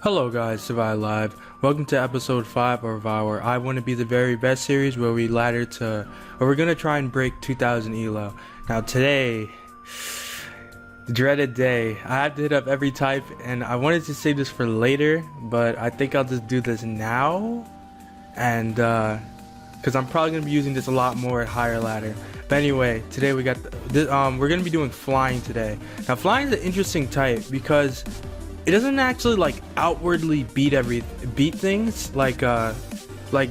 Hello guys, Survive Live. Welcome to episode 5 of our I Want to Be the Very Best series where we're going to try and break 2000 ELO. Now today, the dreaded day, I have to hit up every type and I wanted to save this for later, but I think I'll just do this now. And because I'm probably going to be using this a lot more at higher ladder. But anyway, today we got, we're going to be doing flying today. Now flying is an interesting type because it doesn't actually like outwardly beat things like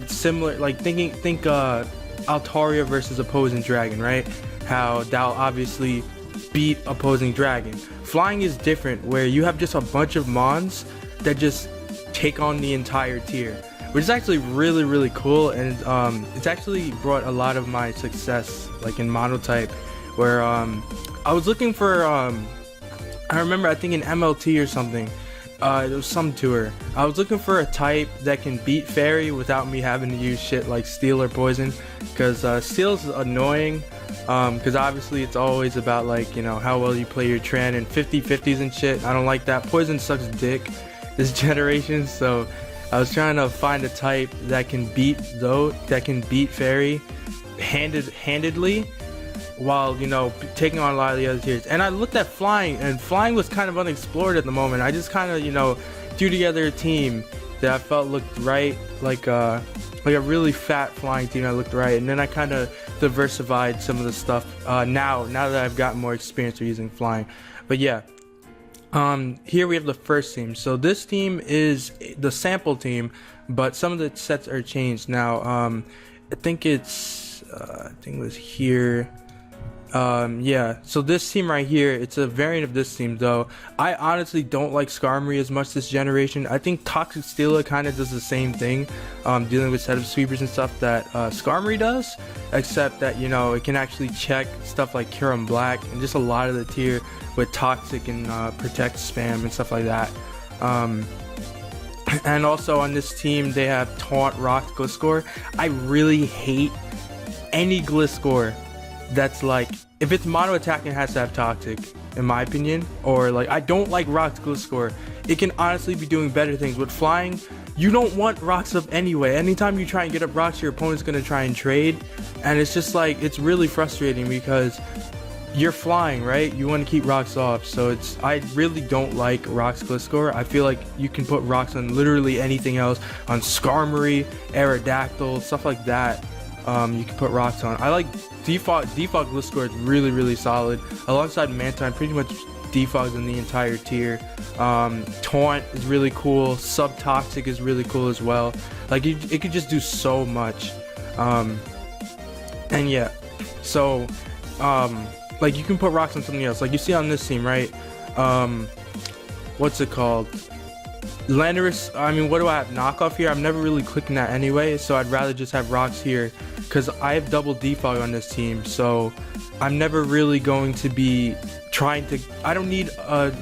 similar, like think Altaria versus opposing dragon, right? How that'll obviously beat opposing dragon. Flying is different, where you have just a bunch of mons that just take on the entire tier, which is actually really cool, and it's actually brought a lot of my success like in monotype, where I was looking for I remember, I think in MLT or something, there was some tour, I was looking for a type that can beat fairy without me having to use shit like steel or poison, because steel is annoying, because obviously it's always about, like, you know, how well you play your Tran and 50-50s and shit. I don't like that. Poison sucks dick this generation, so I was trying to find a type that can beat fairy handedly, while, you know, taking on a lot of the other tiers. And I looked at flying, and flying was kind of unexplored at the moment. I just kind of, you know, threw together a team that I felt looked right, like a really fat flying team that looked right. And then I kind of diversified some of the stuff now that I've gotten more experience with using flying. But yeah, here we have the first team. So this team is the sample team, but some of the sets are changed now. I think it was here. Yeah, so this team right here, it's a variant of this team, though. I honestly don't like Skarmory as much this generation. I think Toxic Steela kind of does the same thing, dealing with setup sweepers and stuff that Skarmory does, except that, you know, it can actually check stuff like Kyurem Black and just a lot of the tier with Toxic and Protect spam and stuff like that. And also on this team, they have Taunt, Rock, Gliscor. I really hate any Gliscor that's like, if it's mono attacking, it has to have Toxic, in my opinion. Or like, I don't like Rock's Gliscor. It can honestly be doing better things. With flying, you don't want rocks up anyway. Anytime you try and get up rocks, your opponent's gonna try and trade, and it's just like, it's really frustrating because you're flying, right? You want to keep rocks off. So I really don't like Rock's Gliscor. I feel like you can put rocks on literally anything else, on Skarmory, Aerodactyl, stuff like that. You can put rocks on. I like default Gliscor is really solid. Alongside Mantine, pretty much defaults in the entire tier. Taunt is really cool. Subtoxic is really cool as well. Like, it could just do so much. And yeah, so like, you can put rocks on something else. Like you see on this team, right? What's it called? Landorus. I mean, what do I have? Knockoff here? I'm never really clicking that anyway, so I'd rather just have rocks here, because I have double defog on this team, so I'm never really going to be trying to, I don't need a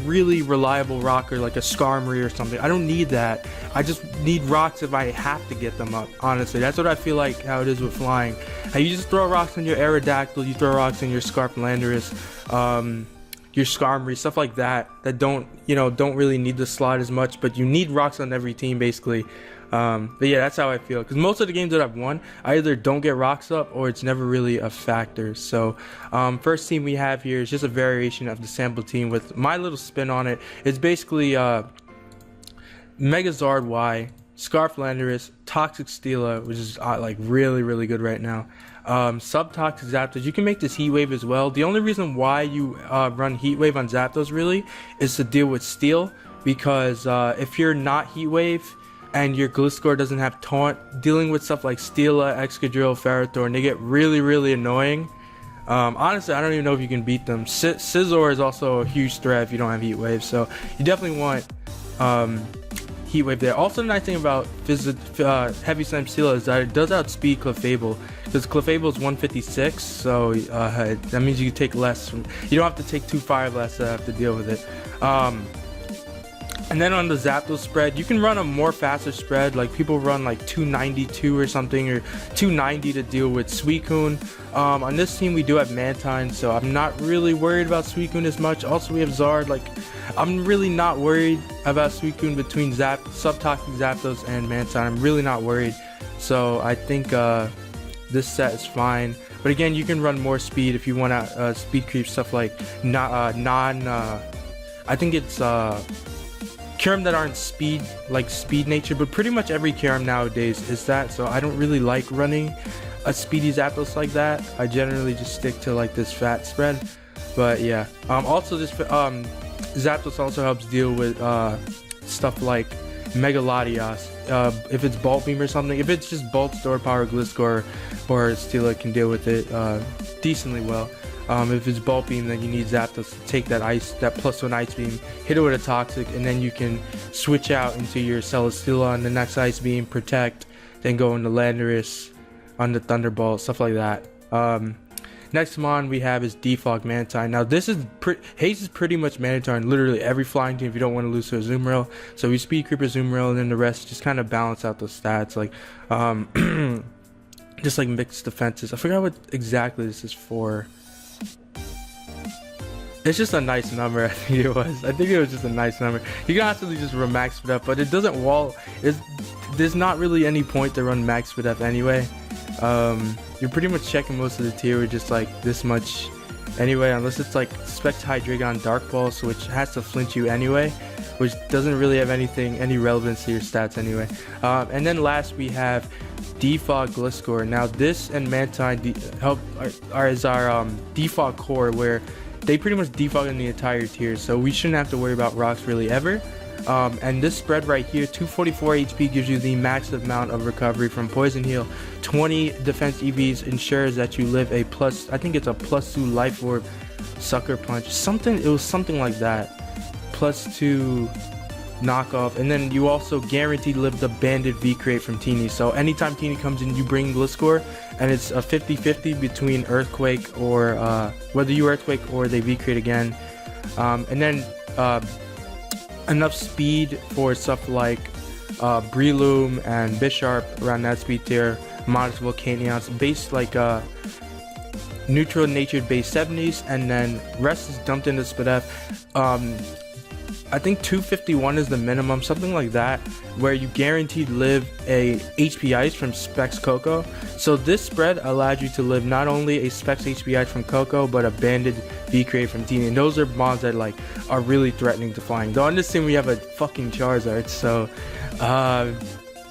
really reliable rocker like a Skarmory or something. I don't need that. I just need rocks if I have to get them up, honestly. That's what I feel like how it is with flying. How you just throw rocks on your Aerodactyl, you throw rocks on your Scarp Landorus, your Skarmory, stuff like that, that don't really need the slot as much, but you need rocks on every team basically. But yeah, that's how I feel, because most of the games that I've won, I either don't get rocks up or it's never really a factor. So first team we have here is just a variation of the sample team with my little spin on it. It's basically Megazard Y, Scarf Landorus, Toxic Steela, which is like really good right now. Subtoxic Zapdos. You can make this Heat Wave as well. The only reason why you run Heat Wave on Zapdos really is to deal with Steel, because if you're not Heat Wave and your Gliscor doesn't have Taunt, dealing with stuff like Steela, Excadrill, Ferrothorn, they get really annoying. Honestly, I don't even know if you can beat them. Scizor is also a huge threat if you don't have Heat Wave, so you definitely want Heat Wave there. Also, the nice thing about Heavy Slime Steela is that it does outspeed Clefable, because Clefable is 156, so that means you can take less. You don't have to take 2 Fire Blasts to have to deal with it. And then on the Zapdos spread, you can run a more faster spread. Like people run like 292 or something, or 290 to deal with Suicune. On this team, we do have Mantine, so I'm not really worried about Suicune as much. Also, we have Zard. Like, I'm really not worried about Suicune between Subtoxic Zapdos and Mantine. I'm really not worried. So I think this set is fine. But again, you can run more speed if you want to speed creep stuff like I think it's Kyurem that aren't speed nature, but pretty much every Kyurem nowadays is that. So I don't really like running a speedy Zapdos like that. I generally just stick to like this fat spread. But yeah, also this Zapdos also helps deal with stuff like Mega Latias. If it's Bolt Beam or something, if it's just Bolt, Store Power, Gliscor, or Steelix can deal with it decently well. If it's Bolt Beam, then you need Zapdos to take that +1 Ice Beam, hit it with a Toxic, and then you can switch out into your Celesteela on the next Ice Beam, Protect, then go into Landorus on the Thunderbolt, stuff like that. Next Mon we have is Defog Mantine. Now this is Haze is pretty much mandatory on literally every flying team if you don't want to lose to a Azumarill. So we speed creep Azumarill, and then the rest just kind of balance out the stats, like just like mixed defenses. I forgot what exactly this is for. It's just a nice number. I think it was just a nice number. You can actually just run max speed up, but it doesn't wall. There's not really any point to run max speed up anyway. You're pretty much checking most of the tier with just like this much anyway, unless it's like Spect Hydreigon Dark Pulse, which has to flinch you anyway, which doesn't really have any relevance to your stats anyway. And then last we have Defog Gliscor. Now this and Mantine is our Defog core, where they pretty much defog in the entire tier, so we shouldn't have to worry about rocks really ever. And this spread right here, 244 HP, gives you the max amount of recovery from Poison Heal. 20 defense EVs ensures that you live a I think it's a +2 Life Orb, Sucker Punch, it was something like that, +2 knockoff, and then you also guaranteed live the Banded V-Crate from Teeny. So anytime Teeny comes in, you bring Gliscor, and it's a 50-50 between Earthquake or whether you Earthquake or they V-Crate again. And then enough speed for stuff like Breloom and Bisharp around that speed tier, Modest Volcanions, base like neutral natured base 70s, and then rest is dumped into Spadef. I think 251 is the minimum, something like that, where you guaranteed live a HP Ice from Specs Coco. So this spread allowed you to live not only a Specs HP Ice from Coco, but a Banded V-Crate from Teeny. And those are mons that like are really threatening to flying. Though on this team we have a fucking Charizard, so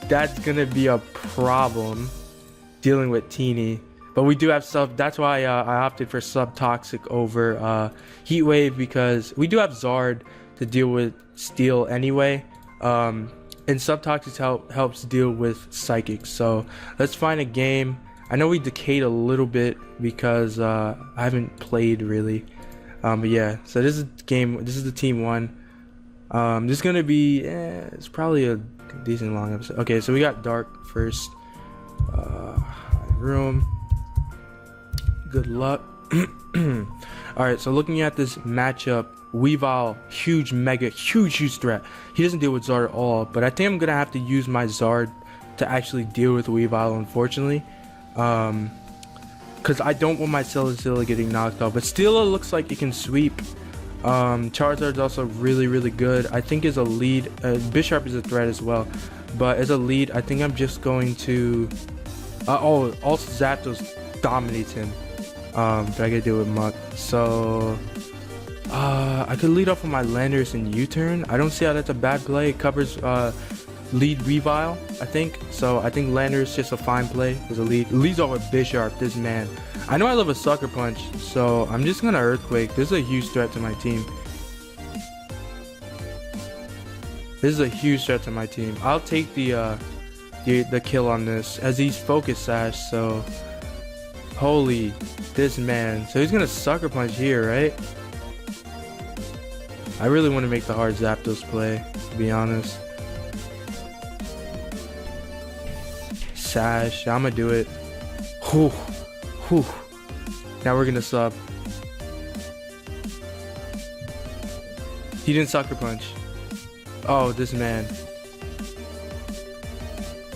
that's gonna be a problem dealing with Teeny. But we do have that's why I opted for Subtoxic over Heat Wave, because we do have Zard to deal with Steel anyway, and Subtoxic helps deal with Psychic. So let's find a game. I know we decayed a little bit because I haven't played really, but yeah, so this is the team one. This is gonna be it's probably a decent long episode. Okay, so we got Dark first. Room, good luck. Alright, so looking at this matchup, Weavile, huge threat. He doesn't deal with Zard at all, but I think I'm gonna have to use my Zard to actually deal with Weavile, unfortunately, because I don't want my Celesteela getting knocked off. But Steela looks like it can sweep. Charizard's also really good. I think as a lead, Bisharp is a threat as well, but as a lead, I think I'm just going to also Zapdos dominates him, but I gotta deal with Muck. So I could lead off with my Landorus and U-turn. I don't see how that's a bad play. It covers lead Weavile, I think. So I think Landorus is just a fine play as a lead. It leads off with Bisharp, this man. I know I love a Sucker Punch, so I'm just gonna Earthquake. This is a huge threat to my team. I'll take the kill on this, as he's Focus Sash, so holy, this man. So he's gonna Sucker Punch here, right? I really want to make the hard Zapdos play, to be honest. Sash, I'm gonna do it. Whew. Now we're gonna sub. He didn't Sucker Punch. Oh, this man.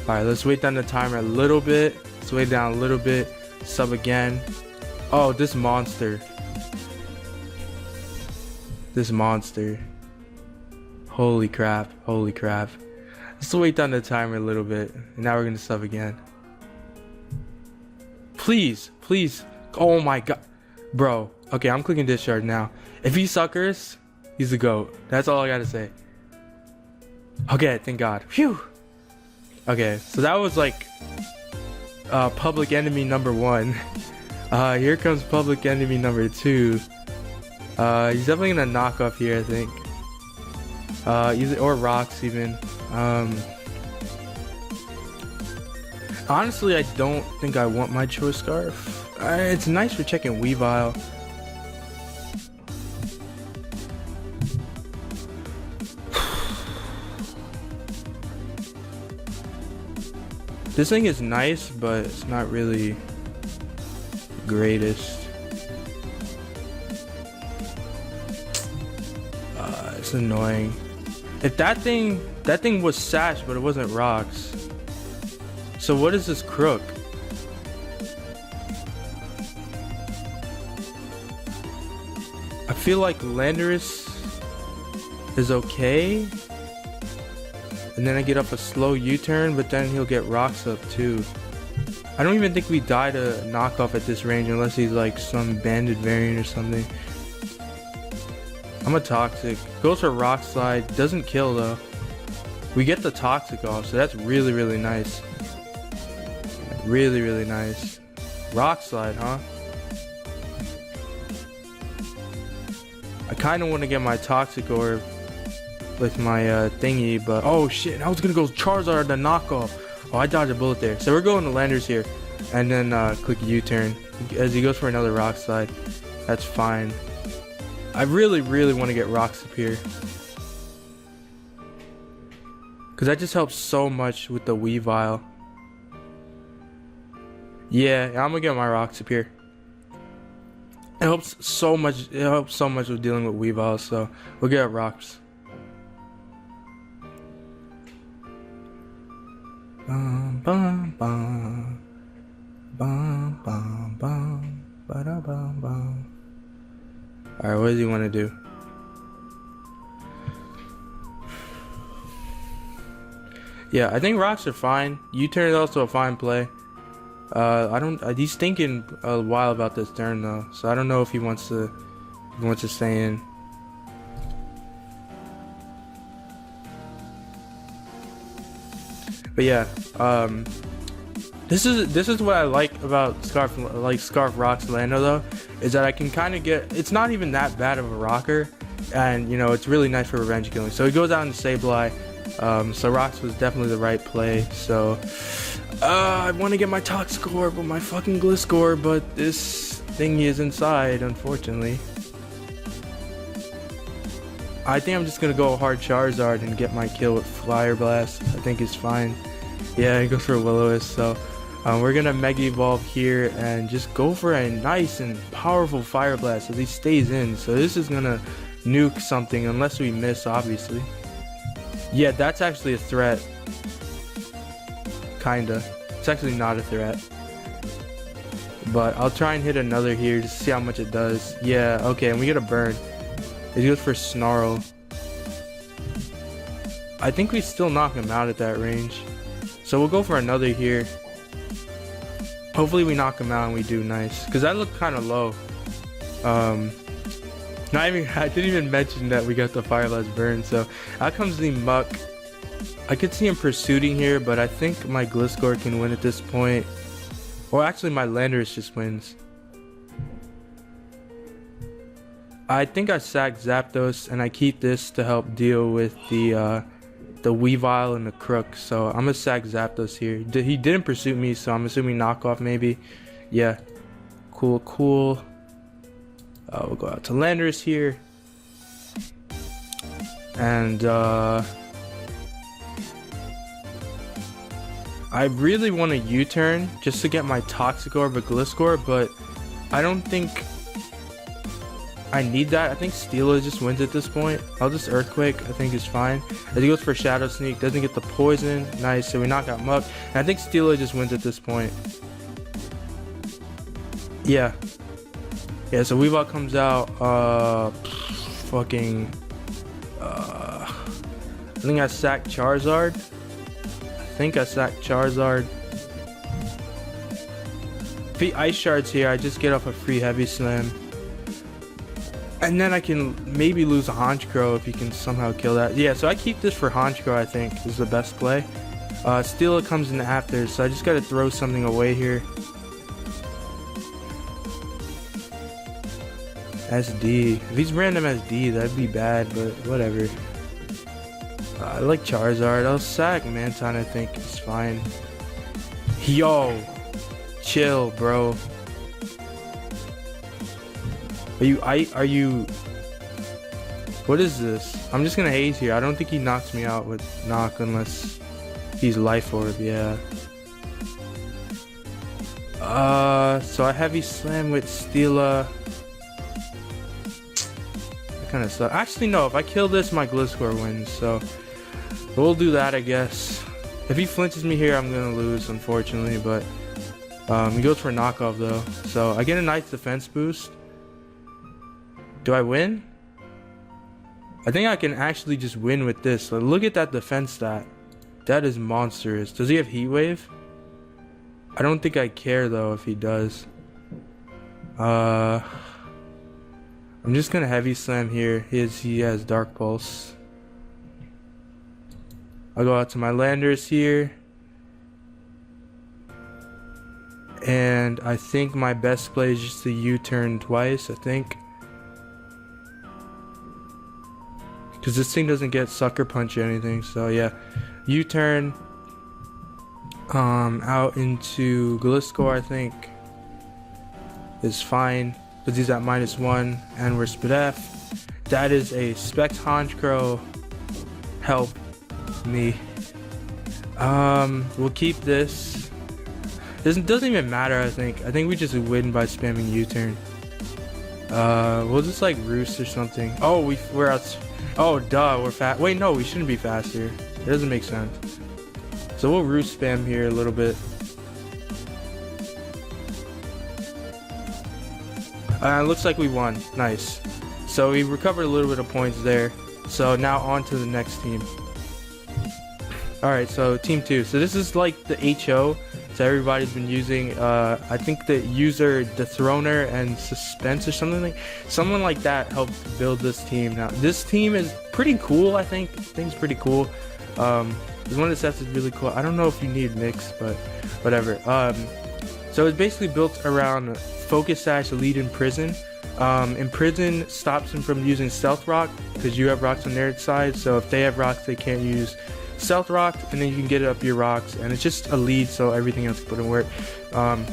Alright, let's wait down the timer a little bit. Let's wait down a little bit. Sub again. Oh, this monster. This monster. Holy crap. Holy crap. Let's wait down the timer a little bit. And now we're gonna sub again. Please. Please. Oh my god. Bro. Okay, I'm clicking discharge now. If he suckers, he's the GOAT. That's all I gotta say. Okay, thank God. Phew. Okay, so that was like public enemy number 1. Here comes public enemy number 2. He's definitely gonna knock off here, I think. Either or rocks even. Honestly, I don't think I want my choice scarf. It's nice for checking Weavile. This thing is nice, but it's not really the greatest. It's annoying. If that thing was sash, but it wasn't rocks. So what is this crook? I feel like Landorus is okay. And then I get up a slow U-turn, but then he'll get rocks up too. I don't even think we die to knockoff at this range unless he's like some banded variant or something. I'm a toxic. Goes for rock slide. Doesn't kill though. We get the toxic off, so that's really, really nice. Really, really nice. Rock slide, huh? I kind of want to get my toxic orb with my thingy, but oh shit, I was gonna go Charizard the knockoff. Oh, I dodged a bullet there. So we're going to Landers here, and then click U-turn as he goes for another rock slide. That's fine. I really, really want to get rocks up here, because that just helps so much with the Weavile. Yeah, I'm gonna get my rocks up here. It helps so much. It helps so much with dealing with Weavile, so we'll get rocks. Bum, bum, bum. Bum, bum, bum. Ba-da-bum, bum. Alright, what does he want to do? Yeah, I think rocks are fine. U-turn is also a fine play. He's thinking a while about this turn though, so I don't know if he wants to stay in. But yeah, this is what I like about Scarf Rocks Lando though, is that I can kind of get, it's not even that bad of a rocker, and you know, it's really nice for revenge killing. So he goes out and Sableye. So rocks was definitely the right play. So I want to get my Toxic Orb with my fucking Gliscor, but this thingy is inside, unfortunately. I think I'm just gonna go hard Charizard and get my kill with Flyer Blast. I think it's fine. Yeah, he goes for Will-O-Wisp. So we're gonna Mega Evolve here and just go for a nice and powerful Fire Blast as he stays in. So this is gonna nuke something unless we miss, obviously. Yeah, that's actually a threat. Kinda. It's actually not a threat. But I'll try and hit another here to see how much it does. Yeah, okay, and we get a burn. It goes for Snarl. I think we still knock him out at that range. So we'll go for another here. Hopefully we knock him out and we do nice. Because that looked kind of low. I didn't even mention that we got the Fire Blast burn. So out comes the Muck. I could see him pursuing here, but I think my Gliscor can win at this point. Or actually my Landorus just wins. I think I sack Zapdos and I keep this to help deal with the Weavile and the Crook. So I'm gonna sack Zapdos here. He didn't pursue me, so I'm assuming knockoff maybe. Yeah, cool. We'll go out to Landorus here, and I really want to U-turn just to get my Toxic Orb of Gliscor, but I don't think I need that. I think Steela just wins at this point. I'll just Earthquake. I think is fine. As he goes for Shadow Sneak, doesn't get the poison. Nice. So we knock out Muck. And I think Steela just wins at this point. Yeah. Yeah. So Weavile comes out. Fucking. I think I sacked Charizard. If he Ice Shards here, I just get off a free Heavy Slam. And then I can maybe lose a Honchkrow if he can somehow kill that. Yeah, so I keep this for Honchkrow, I think, is the best play. Steela comes in after, so I just gotta throw something away here. SD. If he's random SD, that'd be bad, but whatever. I like Charizard. I'll sack Manton, I think it's fine. Yo! Chill, bro. Are you... What is this? I'm just gonna haze here. I don't think he knocks me out with knock unless he's Life Orb, yeah. So I Heavy Slam with Steela. That kind of sucks. Actually, no. If I kill this, my Gliscor wins, so... We'll do that, I guess. If he flinches me here, I'm gonna lose, unfortunately, but... he goes for knockoff, though. So I get a nice defense boost. Do I win? I think I can actually just win with this. Like, look at that defense stat. That is monstrous. Does he have Heat Wave? I don't think I care though if he does. I'm just gonna Heavy Slam here. He has Dark Pulse. I'll go out to my Landers here. And I think my best play is just to U-turn twice, I think. Because this thing doesn't get Sucker Punch or anything, so yeah. U-turn out into Gliscor, I think, is fine. Because he's at -1, and we're Spadef. That is a Specs Honchkrow. Help me. We'll keep this. Doesn't even matter, I think. I think we just win by spamming U-turn. We'll just like Roost or something. Oh, we're out. Oh, duh, we're fast. Wait, no, we shouldn't be faster. It doesn't make sense. So we'll Roost spam here a little bit. Looks like we won. Nice. So we recovered a little bit of points there. So now on to the next team. Alright, so team 2. So this is like the HO. So everybody's been using, I think the user Dethroner and Suspense or someone like that helped build this team. Now this team is pretty cool, I think. This thing's pretty cool. One of the sets is really cool. I don't know if you need mix, but whatever. So it's basically built around Focus Sash, Lead Imprison. Imprison stops him from using Stealth Rock because you have rocks on their side. So if they have rocks, they can't use Stealth Rock, and then you can get up your rocks, and it's just a lead, so everything else wouldn't work. And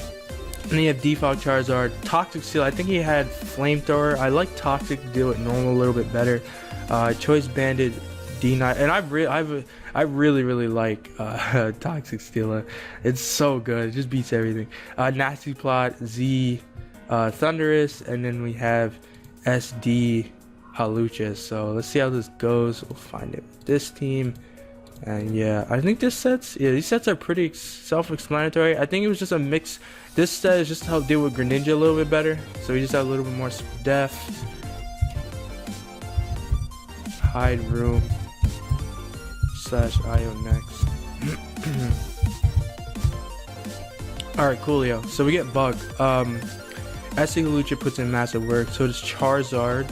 then you have Defog Charizard, Toxic Seal. I think he had Flamethrower. I like Toxic to deal with normal a little bit better. Choice Banded, D9, and I really like Toxic Steela. It's so good. It just beats everything. Nasty Plot, Z, Thunderous, and then we have SD Halucha. So let's see how this goes. We'll find it with this team. And yeah, I think these sets are pretty self-explanatory. I think it was just a mix. This set is just to help deal with Greninja a little bit better. So we just have a little bit more def. Hide Room / IO next. Alright, coolio. So we get Bug. SD Lucha puts in massive work. So does Charizard.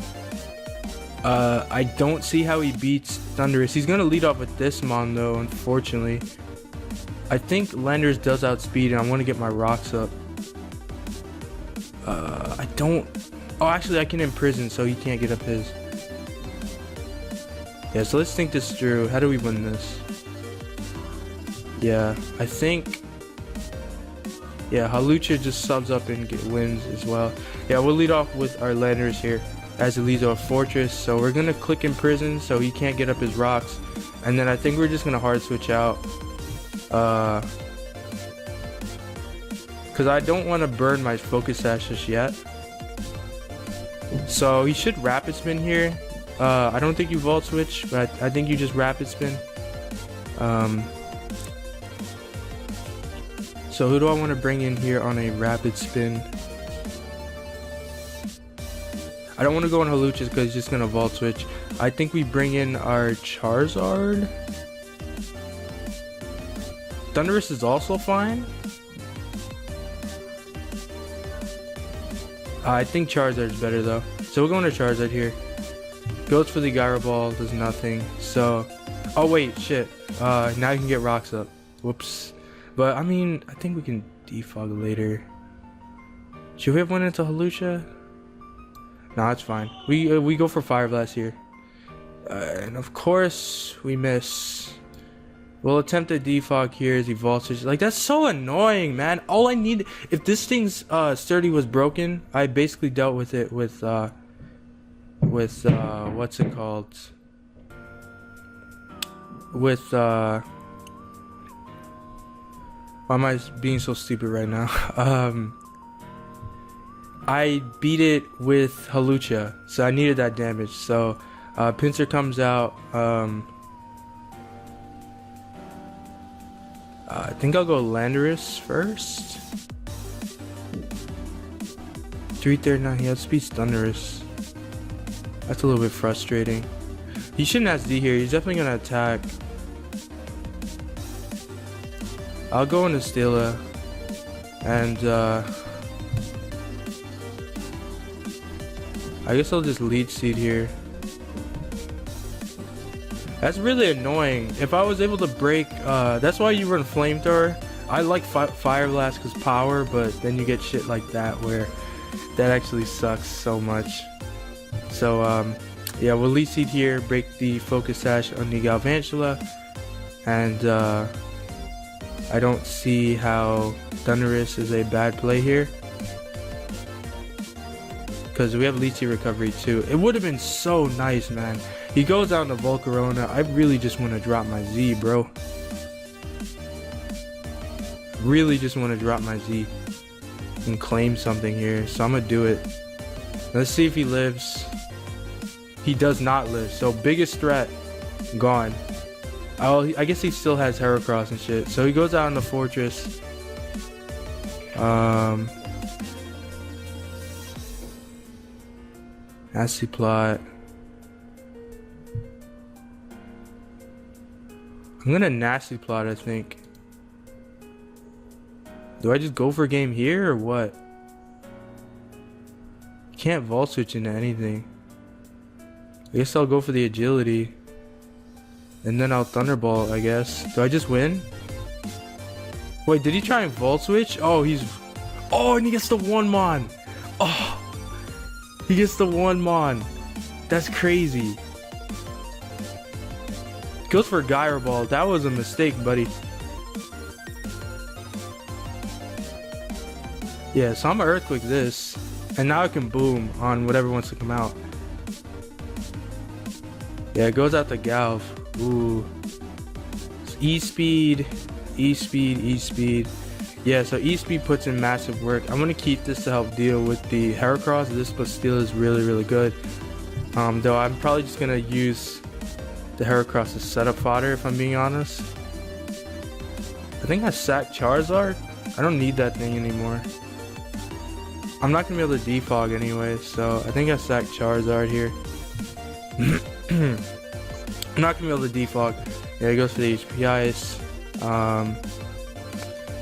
I don't see how he beats Thunderous. He's gonna lead off with this Mon though, unfortunately. I think Landers does outspeed, and I want to get my rocks up. I don't. Oh, actually, I can Imprison, so he can't get up his. Yeah, so let's think this through. How do we win this? Yeah, I think. Yeah, Halucha just subs up and wins as well. Yeah, we'll lead off with our Landers here, as it leads to a Fortress. So we're gonna click Imprison so he can't get up his rocks, and then I think we're just gonna hard switch out, because I don't want to burn my Focus Sash just yet. So he should rapid spin here. I don't think you Volt Switch, but I think you just rapid spin. So who do I want to bring in here on a rapid spin? I don't want to go on Hawlucha because he's just going to Volt Switch. I think we bring in our Charizard. Thundurus is also fine. I think Charizard is better though. So we're going to Charizard here. Goes for the Gyro Ball, does nothing. So, oh wait, shit. Now you can get rocks up. Whoops. But I mean, I think we can defog later. Should we have went into Hawlucha? Nah, it's fine. We go for Fire Blast here. And of course, we miss. We'll attempt a defog here as he Volts. Like, that's so annoying, man. All I need, if this thing's sturdy was broken, I basically dealt with it with what's it called? With why am I being so stupid right now? I beat it with Hawlucha, so I needed that damage. So Pinsir comes out. I think I'll go Landorus first. 339, he outspeeds Thundurus. That's a little bit frustrating. He shouldn't have D here, he's definitely gonna attack. I'll go into Stila. And I guess I'll just Leech Seed here. That's really annoying. If I was able to break, that's why you run Flamethrower. I like Fire Blast because power, but then you get shit like that where that actually sucks so much. So yeah, we'll Leech Seed here, break the Focus Sash on the Galvantula, and I don't see how Thundurus is a bad play here. Because we have Leech Seed recovery too. It would have been so nice, man. He goes down to Volcarona. I really just want to drop my Z, bro. Really just want to drop my Z and claim something here. So I'm going to do it. Let's see if he lives. He does not live. So biggest threat, gone. Oh, I guess he still has Heracross and shit. So he goes out in the Fortress. Nasty Plot. I'm gonna Nasty Plot, I think. Do I just go for a game here or what? Can't Volt Switch into anything. I guess I'll go for the Agility. And then I'll Thunderbolt, I guess. Do I just win? Wait, did he try and Volt Switch? Oh, oh, and he gets the 1-Mon. Oh, he gets the 1-Mon. That's crazy. Goes for Gyro Ball. That was a mistake, buddy. Yeah, so I'm gonna Earthquake this. And now I can Boom on whatever wants to come out. Yeah, it goes out to Galv. Ooh. E-Speed. E-Speed. E-Speed. Yeah, so E-Speed puts in massive work. I'm going to keep this to help deal with the Heracross. This Bastille is really, really good. Though I'm probably just going to use the Heracross as setup fodder, if I'm being honest. I think I sacked Charizard. I don't need that thing anymore. I'm not going to be able to defog anyway, so I think I sacked Charizard here. I'm not going to be able to defog. Yeah, it goes for the HP Ice.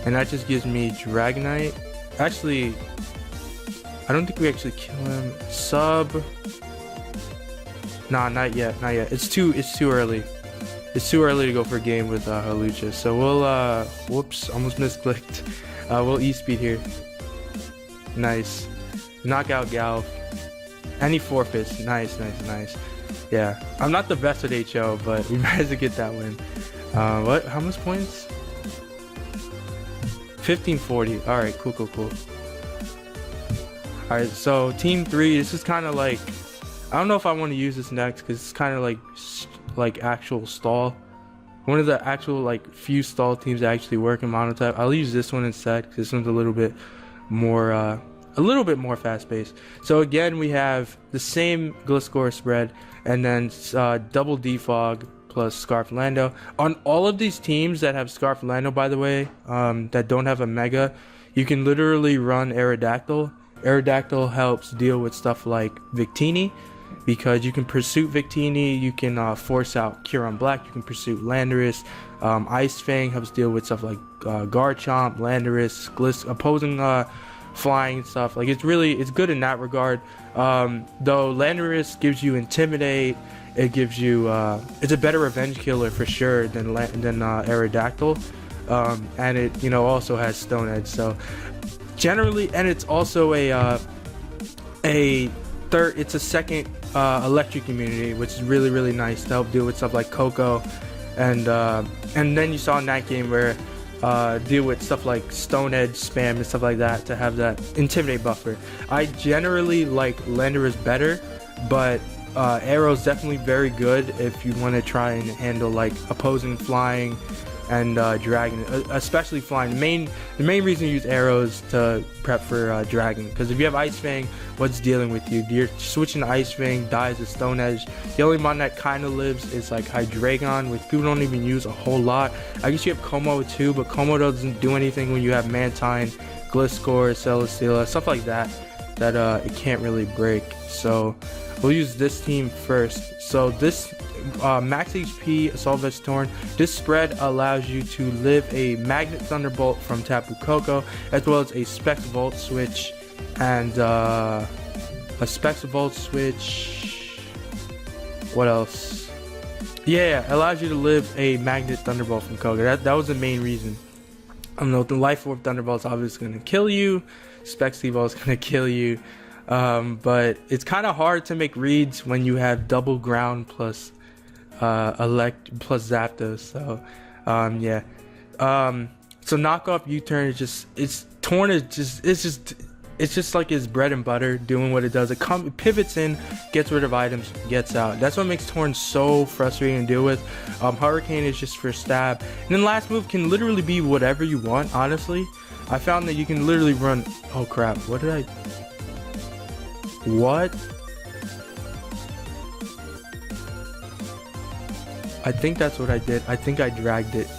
And that just gives me Dragonite. Actually, I don't think we actually kill him. Sub. Nah, not yet. Not yet. It's too early. It's too early to go for a game with Hawlucha. So we'll whoops, almost misclicked. We'll E-Speed here. Nice. Knock out Galv. And he forfeits. Nice, nice, nice. Yeah. I'm not the best at HO, but we managed to get that win. What? How much points? 1540. Alright, cool, cool, cool. Alright, so Team 3, this is kind of like... I don't know if I want to use this next, because it's kind of like actual stall. One of the actual, like, few stall teams that actually work in Monotype. I'll use this one instead, because this one's a little bit more a little bit more fast paced. So again, we have the same Gliscor spread, and then double defog plus Scarf Lando. On all of these teams that have Scarf Lando, by the way, that don't have a Mega, you can literally run Aerodactyl. Aerodactyl helps deal with stuff like Victini, because you can pursuit Victini, you can force out Curon Black, you can pursuit Landorus. Ice Fang helps deal with stuff like Garchomp, Landorus, opposing flying stuff. Like, it's good in that regard. Though Landorus gives you Intimidate, it gives you it's a better revenge killer for sure than Aerodactyl, and it also has Stone Edge. So generally, and it's also it's a second electric immunity, which is really nice to help deal with stuff like Coco, and then you saw in that game where deal with stuff like Stone Edge spam and stuff like that to have that Intimidate buffer. I generally like Landorus better, but Arrow's definitely very good if you want to try and handle like opposing flying and dragon, especially flying. The main reason you use arrows to prep for dragon, because if you have Ice Fang, what's dealing with you? You're switching to Ice Fang, dies to Stone Edge. The only mon that kind of lives is like Hydreigon, which people don't even use a whole lot. I guess you have Como too, but Como doesn't do anything when you have Mantine, Gliscor, Celesteela, stuff like that it can't really break. So we'll use this team first. So this max HP Assault Vest Torn, this spread allows you to live a Magnet Thunderbolt from Tapu Koko, as well as a Specs Volt Switch, and a Specs Volt Switch. What else? Yeah, allows you to live a Magnet Thunderbolt from Koko. That was the main reason. The Life Orb Thunderbolt's obviously going to kill you. Specs Volt's going to kill you. But it's kind of hard to make reads when you have double ground plus elect plus Zapdos. So yeah, so knockoff U-turn is it's just like his bread and butter, doing what it does. It pivots in, gets rid of items, gets out. That's what makes Torn so frustrating to deal with. Hurricane is just for stab, and then last move can literally be whatever you want. Honestly, I found that you can literally run. Oh crap! What? I think that's what I did. I think I dragged it.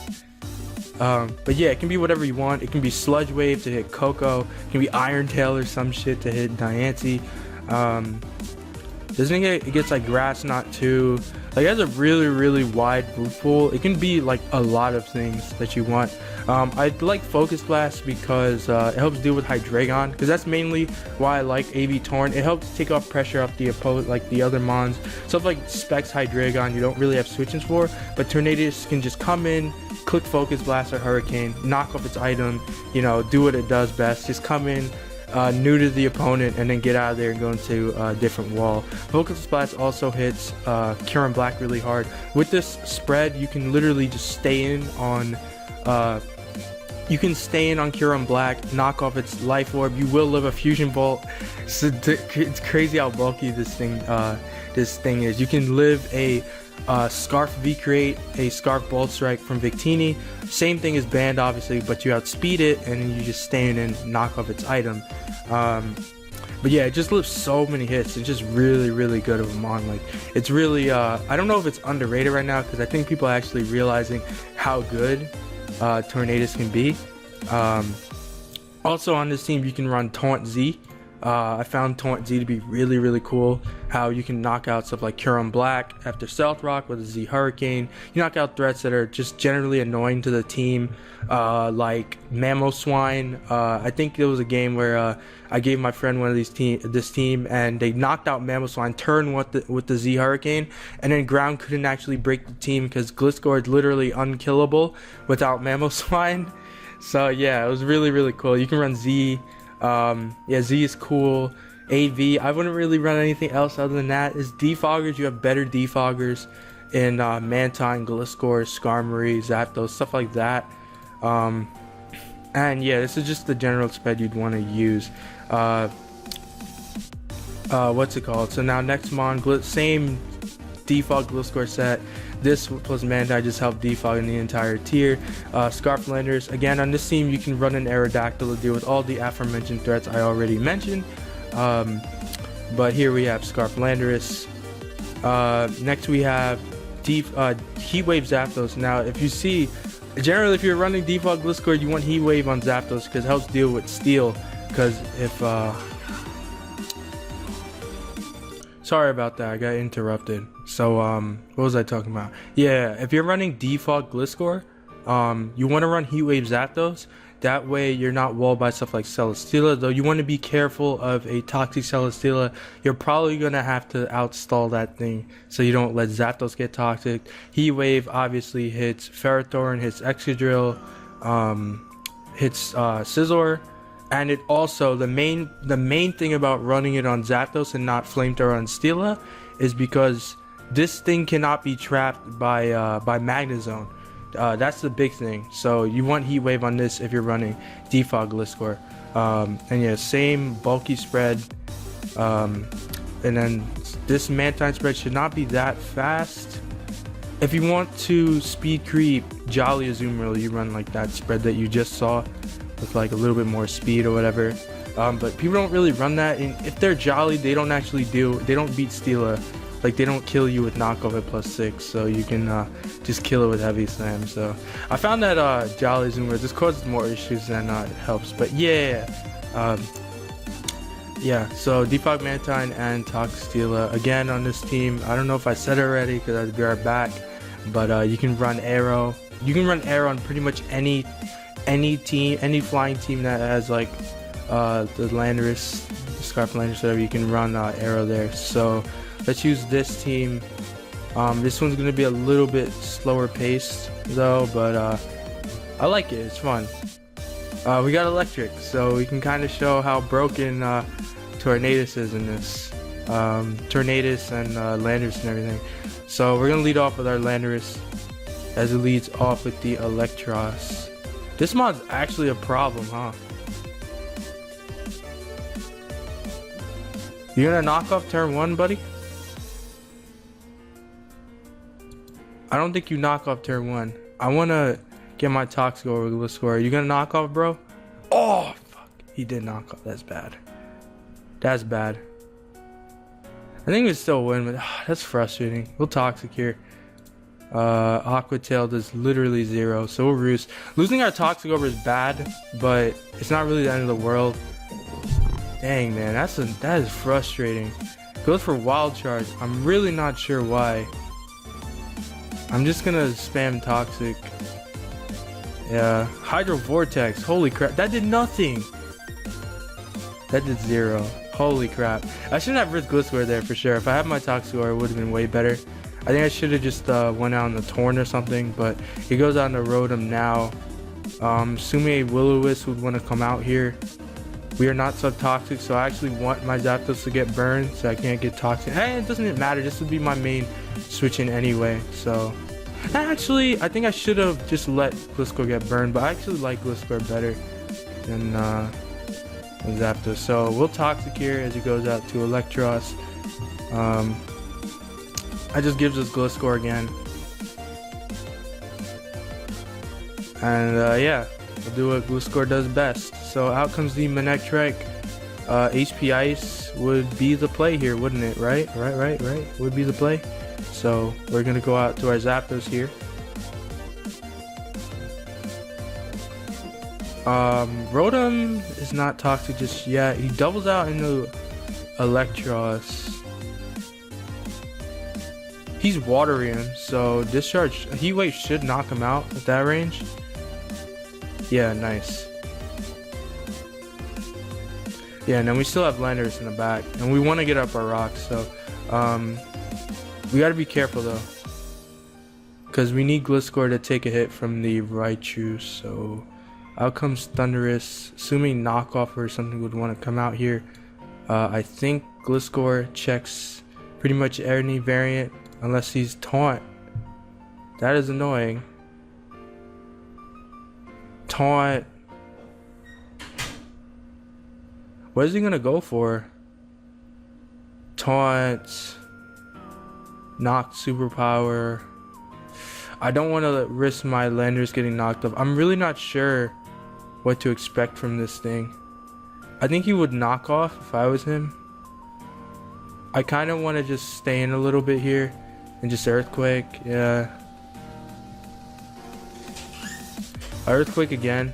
But yeah, it can be whatever you want. It can be Sludge Wave to hit Coco. It can be Iron Tail or some shit to hit Diancie. It gets like Grass Knot too. Like, it has a really wide move pool. It can be like a lot of things that you want. I like Focus Blast because it helps deal with Hydreigon, because that's mainly why I like AV Torn. It helps take off pressure off the the other mons. Stuff like Specs Hydreigon you don't really have switch-ins for, but Tornadus can just come in, click Focus Blast or Hurricane, knock off its item, do what it does best. Just come in, neuter the opponent, and then get out of there and go into a different wall. Focus Blast also hits Curon Black really hard. With this spread, you can literally just stay in on Curon Black, knock off its Life Orb. You will live a Fusion Bolt. So it's crazy how bulky this thing is. You can live a Scarf V-Create, a Scarf Bolt Strike from Victini. Same thing as Band, obviously, but you outspeed it and then you just stay in and knock off its item. But yeah, it just lives so many hits. It's just really good of a mon. Like, it's really I don't know if it's underrated right now, because I think people are actually realizing how good Tornadus can be. Also on this team, you can run Taunt Z. I found Taunt Z to be really cool. How you can knock out stuff like Curon Black after Stealth Rock with a Z Hurricane. You knock out threats that are just generally annoying to the team, like Mamoswine. I think there was a game where I gave my friend one of this team, and they knocked out Mamoswine turn with the Z Hurricane, and then Ground couldn't actually break the team because Gliscor is literally unkillable without Mamoswine. So yeah, it was really cool. You can run Z. Yeah, Z is cool. AV, I wouldn't really run anything else other than that. Is defoggers, you have better defoggers in Mantine, Gliscor, Skarmory, Zapdos, stuff like that. And yeah, this is just the general spread you'd want to use. What's it called? So now next mon, same default Gliscor set. This plus Mantine just help defog in the entire tier. Scarf Landers, again on this team you can run an Aerodactyl to deal with all the aforementioned threats I already mentioned. But here we have Scarf Landorus. Next we have Heatwave Zapdos. Now if you see, generally if you're running default Gliscor, you want Heatwave on Zapdos because it helps deal with Steel. Because if sorry about that, I got interrupted. So what was I talking about? Yeah, if you're running default Gliscor, you want to run Heatwave Zapdos. That way you're not walled by stuff like Celesteela, though you want to be careful of a toxic Celesteela. You're probably going to have to outstall that thing so you don't let Zapdos get toxic. Heatwave obviously hits Ferrothorn, hits Excadrill, hits Scizor. And it also, the main thing about running it on Zapdos and not Flamethrower on Steela is because this thing cannot be trapped by Magnezone. That's the big thing. So you want Heatwave on this if you're running default Gliscor. And yeah, same bulky spread. And then this Mantine spread should not be that fast. If you want to speed creep Jolly Azumarill, you run like that spread that you just saw with like a little bit more speed or whatever. But people don't really run that. And if they're Jolly, they don't beat Steela. Like they don't kill you with knockoff at +6, so you can just kill it with heavy slam. So I found that Jolly Zoomer this causes more issues than it helps. But yeah, yeah. So defog Mantine and Toxic Steela again on this team. I don't know if I said it already because I'd be right back. But you can run Arrow. You can run Arrow on pretty much any team, any flying team that has like the Landorus, Scarf Landorus, whatever. You can run Arrow there. So let's use this team. This one's gonna be a little bit slower paced though, but I like it. It's fun. We got Electric, so we can kind of show how broken Tornadus is in this. Tornadus and Landorus and everything. So we're gonna lead off with our Landorus as it leads off with the Electros. This mod's actually a problem, huh? You gonna knock off turn 1, buddy? I don't think you knock off turn 1. I wanna get my Toxic over Gliscor. Are you gonna knock off, bro? Oh, fuck. He did knock off. That's bad. That's bad. I think we still win, but that's frustrating. We'll Toxic here. Aqua Tail does literally 0, so we'll Roost. Losing our Toxic over is bad, but it's not really the end of the world. Dang, man, that is frustrating. Goes for Wild Charge. I'm really not sure why. I'm just gonna spam Toxic. Yeah, Hydro Vortex. Holy crap, that did nothing. That did 0. Holy crap. I shouldn't have risked Gliscor there for sure. If I had my Toxic, it would have been way better. I think I should have just went out on the Torn or something, but he goes out on the Rotom now. Assuming a Will-O-Wisp would want to come out here. We are not sub-toxic, so I actually want my Zapdos to get burned, so I can't get toxic. Hey, it doesn't matter. This would be my main switch in anyway, so... Actually, I think I should have just let Gliscor get burned, but I actually like Gliscor better than Zapdos. So we'll Toxic here as he goes out to Electros. That just gives us Gliscor again. And yeah, we'll do what Gliscor does best. So out comes the Manectric. HP Ice would be the play here, wouldn't it? Right? Would be the play. So we're going to go out to our Zapdos here. Rotom is not toxic just yet. He doubles out into Electros. He's Watery him, so Discharge, Heat Wave should knock him out at that range. Yeah, nice. Yeah, and then we still have Landorus in the back, and we want to get up our rocks, so we got to be careful though, because we need Gliscor to take a hit from the Raichu. So out comes Thundurus, assuming knockoff or something would want to come out here. I think Gliscor checks pretty much any variant unless he's Taunt. That is annoying. Taunt. What is he gonna go for? Taunt. Knocked superpower. I don't want to risk my Landorus getting knocked off. I'm really not sure what to expect from this thing. I think he would knock off if I was him. I kind of want to just stay in a little bit here and just Earthquake. Yeah. Earthquake again.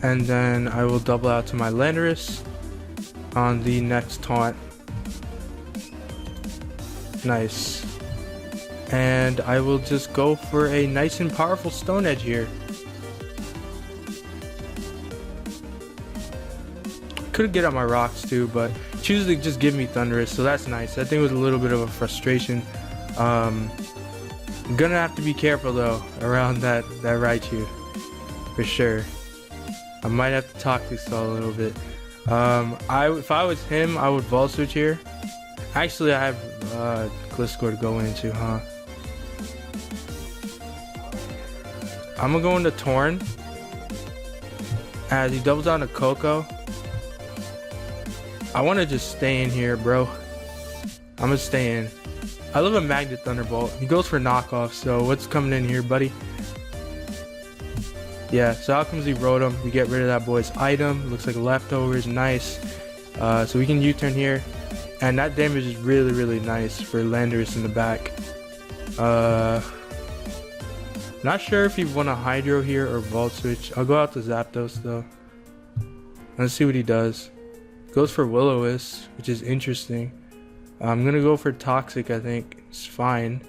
And then I will double out to my Landorus on the next taunt. Nice. And I will just go for a nice and powerful Stone Edge here. Could get on my rocks too, but chooses to just give me Thundurus, so that's nice. I think it was a little bit of a frustration. I'm gonna have to be careful though around that Raichu for sure. I might have to Toxic Stall a little bit. If I was him, I would Volt Switch here. Actually, I have Gliscor to go into, huh? I'm gonna go into Torn as he doubles down to Koko. I want to just stay in here, bro. I'm gonna stay in. I love a Magnet Thunderbolt. He goes for knockoff, so what's coming in here, buddy? Yeah, so out comes the Rotom. We get rid of that boy's item. Looks like leftovers, nice. So we can U-turn here. And that damage is really, really nice for Landorus in the back. Not sure if he want a Hydro here or Volt Switch. I'll go out to Zapdos though. Let's see what he does. Goes for Will-O-Wisp, which is interesting. I'm gonna go for Toxic, I think. It's fine.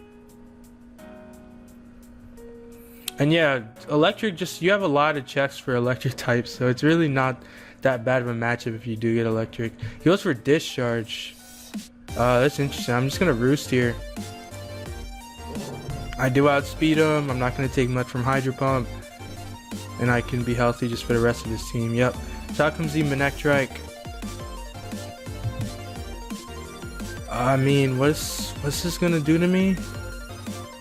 And yeah, Electric, you have a lot of checks for Electric types, so it's really not that bad of a matchup if you do get Electric. He goes for Discharge. That's interesting. I'm just gonna Roost here. I do outspeed him. I'm not gonna take much from Hydro Pump. And I can be healthy just for the rest of his team. Yep. So out comes the Manectric. I mean, what's this gonna do to me?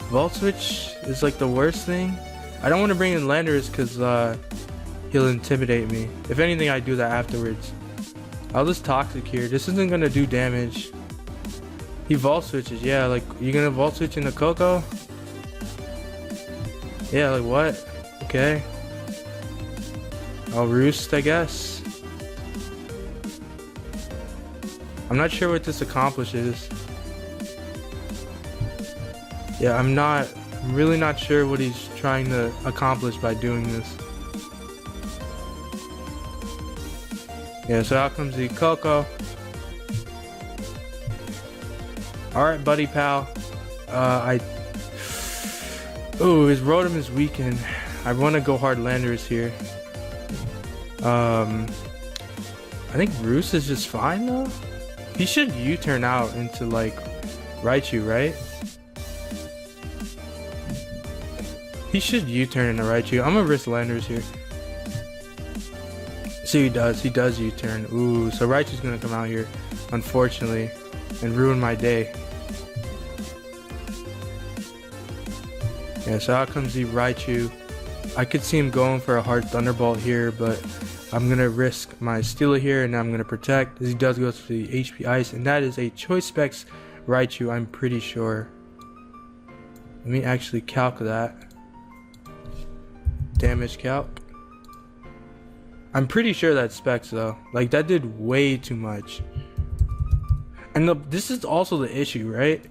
Volt Switch is like the worst thing. I don't want to bring in Landorus because he'll intimidate me. If anything, I do that afterwards. I'll just Toxic here. This isn't gonna do damage. He Volt Switches. Yeah, like, you gonna Volt Switch into Koko? Yeah, like what? Okay. I'll Roost, I guess. I'm not sure what this accomplishes. Yeah, I'm really not sure what he's trying to accomplish by doing this. Yeah, so out comes the Koko. Alright, buddy pal. Ooh, his Rotom is weakened. I want to go hard Landorus here. I think Roost is just fine though. He should U-turn out into like Raichu, right? He should U-turn into Raichu. I'm gonna risk Landorus here. See, he does U-turn. Ooh, so Raichu's gonna come out here, unfortunately, and ruin my day. Yeah, so out comes the Raichu. I could see him going for a hard Thunderbolt here, but I'm gonna risk my Steela here, and I'm gonna protect as he does go to the HP Ice, and that is a Choice Specs Raichu, I'm pretty sure. Let me actually calc that. Damage calc. I'm pretty sure that's Specs though. Like, that did way too much. And this is also the issue, right?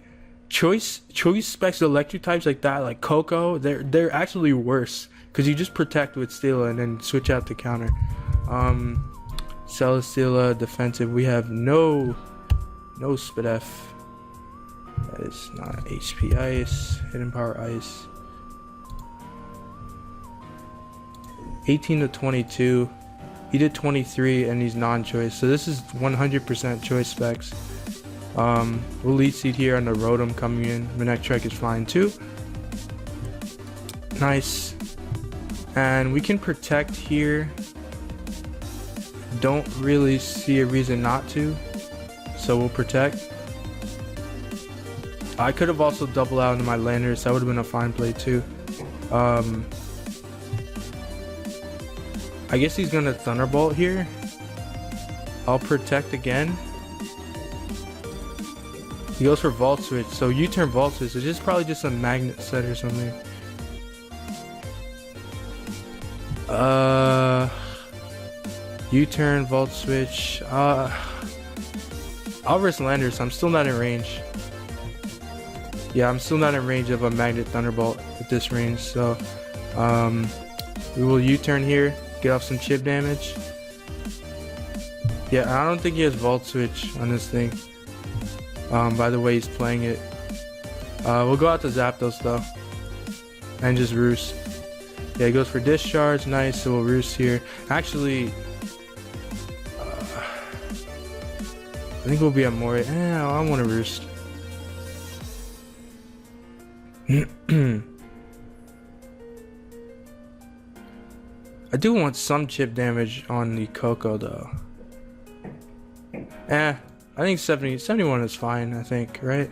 Choice Specs Electric types like that, like Koko, they're actually worse because you just protect with Steela and then switch out to counter. Celesteela defensive. We have no Spadef. That is not HP Ice. Hidden Power Ice. 18 to 22. He did 23 and he's non-choice. So this is 100% Choice Specs. We'll lead seed here on the Rotom coming in. Manectric is flying too. Nice. And we can protect here. Don't really see a reason not to. So we'll protect. I could have also doubled out into my Landorus. That would have been a fine play too. I guess he's gonna Thunderbolt here. I'll protect again. He goes for Vault Switch, so U-turn Vault Switch. It's just probably just a magnet set or something. U-turn Vault Switch. I'll risk Landorus. I'm still not in range. Yeah, I'm still not in range of a Magnet Thunderbolt at this range, so we will U-turn here, get off some chip damage. Yeah, I don't think he has Vault Switch on this thing. By the way he's playing it. We'll go out to Zapdos though, and just Roost. Yeah, he goes for Discharge, nice, so we'll Roost here. Actually, I think we'll be at Moray. I want to Roost. I do want some chip damage on the Koko though. I think 71 is fine, I think, right?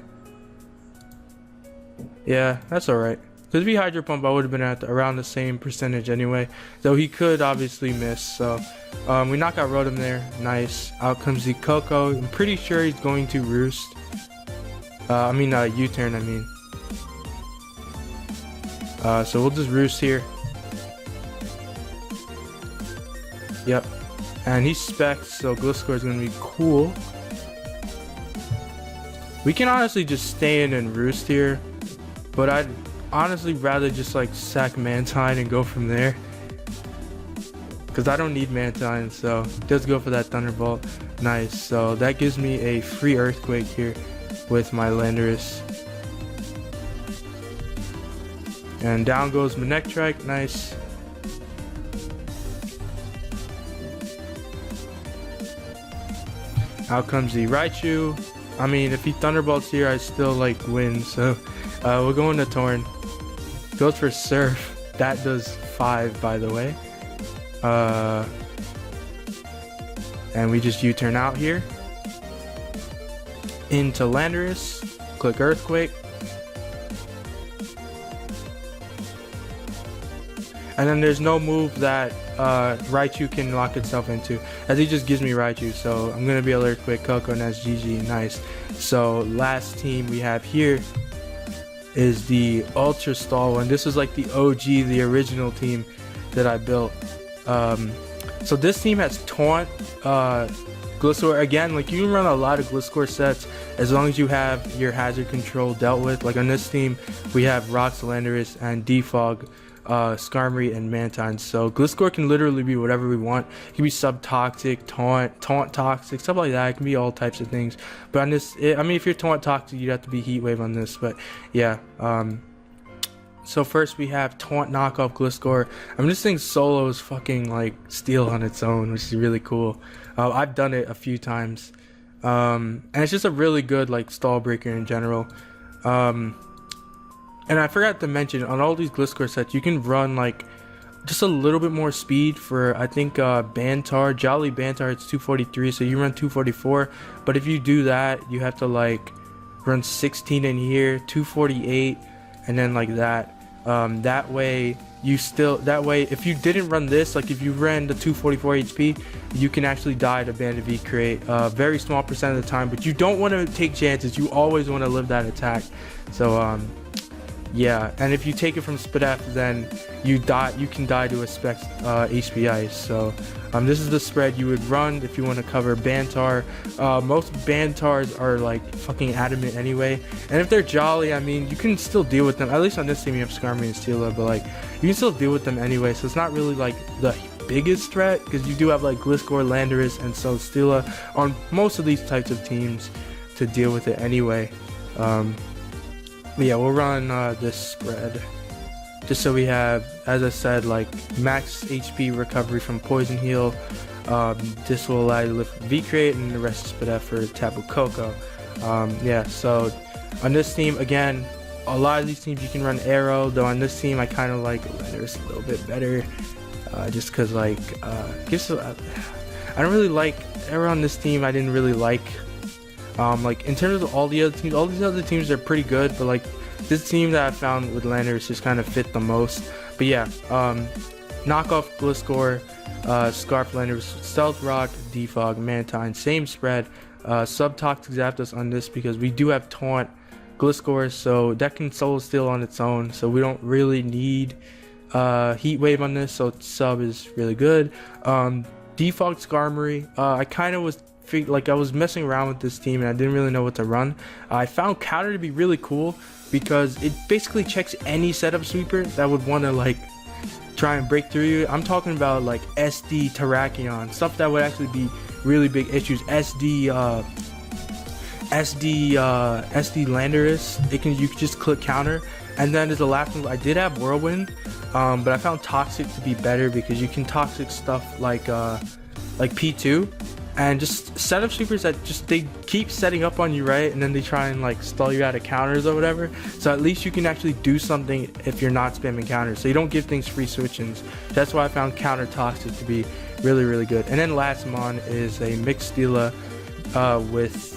Yeah, that's alright. Because if he Hydro Pump, I would have been at around the same percentage anyway. Though he could obviously miss, so we knock out Rotom there. Nice. Out comes the Koko. I'm pretty sure he's going to Roost. U-turn, I mean. So we'll just Roost here. Yep. And he's Spec, so Gliscor is going to be cool. We can honestly just stay in and Roost here, but I'd honestly rather just like sack Mantine and go from there. Because I don't need Mantine, so just go for that Thunderbolt. Nice, so that gives me a free Earthquake here with my Landorus. And down goes Manectric, nice. Out comes the Raichu. I mean, if he Thunderbolts here, I still like win, so we'll go into Torn. Goes for Surf. That does 5, by the way. And we just U-turn out here. Into Landorus. Click Earthquake. And then there's no move that Raichu can lock itself into, as he just gives me Raichu, so I'm gonna be alert quick. Koko, and that's GG. Nice. So last team we have here is the Ultra Stall one. This was like the OG, the original team that I built. So this team has Taunt, Gliscor. Again, like you can run a lot of Gliscor sets as long as you have your hazard control dealt with. Like on this team we have Rocks, Landorus, and Defog, Skarmory, and Mantine. So Gliscor can literally be whatever we want. It can be Sub-Toxic, Taunt Toxic, stuff like that. It can be all types of things. But on this, I mean, if you're Taunt Toxic, you'd have to be Heat Wave on this. But yeah, so first we have Taunt knockoff Gliscor. I mean, this thing solo is fucking like Steel on its own, which is really cool. I've done it a few times, and it's just a really good like stall breaker in general. And I forgot to mention, on all these Gliscor sets, you can run like just a little bit more speed for, I think, Bantar. Jolly Bantar, it's 243, so you run 244. But if you do that, you have to like run 16 in here, 248, and then like that. That way, if you didn't run this, like if you ran the 244 HP, you can actually die to Bandit V Create. Very small percent of the time, but you don't want to take chances. You always want to live that attack. So, yeah, and if you take it from Spadef, then you can die to a Spec HP Ice. So this is the spread you would run if you want to cover Bantar. Most Bantars are like fucking adamant anyway, and if they're Jolly, I mean, you can still deal with them. At least on this team you have Skarmory and Steela, but like you can still deal with them anyway, so it's not really like the biggest threat, because you do have like Gliscor, Landorus, and so Steela on most of these types of teams to deal with it anyway. Yeah, we'll run this spread just so we have, as I said, like max HP recovery from Poison Heal. This will allow you to lift V Create, and the rest is Spadef for Tapu Koko. Yeah, so on this team, again, a lot of these teams you can run Arrow, though on this team I kind of like Landorus a little bit better, just because like I don't really like Arrow on this team. I didn't really like. Like in terms of all the other teams, all these other teams are pretty good, but like this team that I found with Landorus just kind of fit the most. But yeah, knockoff Gliscor, Scarf Landorus, Stealth Rock, Defog, Mantine, same spread. sub Toxic Zapdos on this because we do have Taunt Gliscor, so that can solo steal on its own, so we don't really need Heat Wave on this, so sub is really good. Default Skarmory, I kind of was I was messing around with this team and I didn't really know what to run. I found Counter to be really cool because it basically checks any setup sweeper that would want to like try and break through you. I'm talking about like SD Terrakion, stuff that would actually be really big issues. SD Landorus, you can just click counter. And then as the last move, I did have Whirlwind, but I found Toxic to be better because you can Toxic stuff like P2, and just setup sweepers that they keep setting up on you, right? And then they try and like stall you out of counters or whatever. So at least you can actually do something if you're not spamming counters. So you don't give things free switch-ins. That's why I found Counter Toxic to be really, really good. And then last mon is a mixed Steela with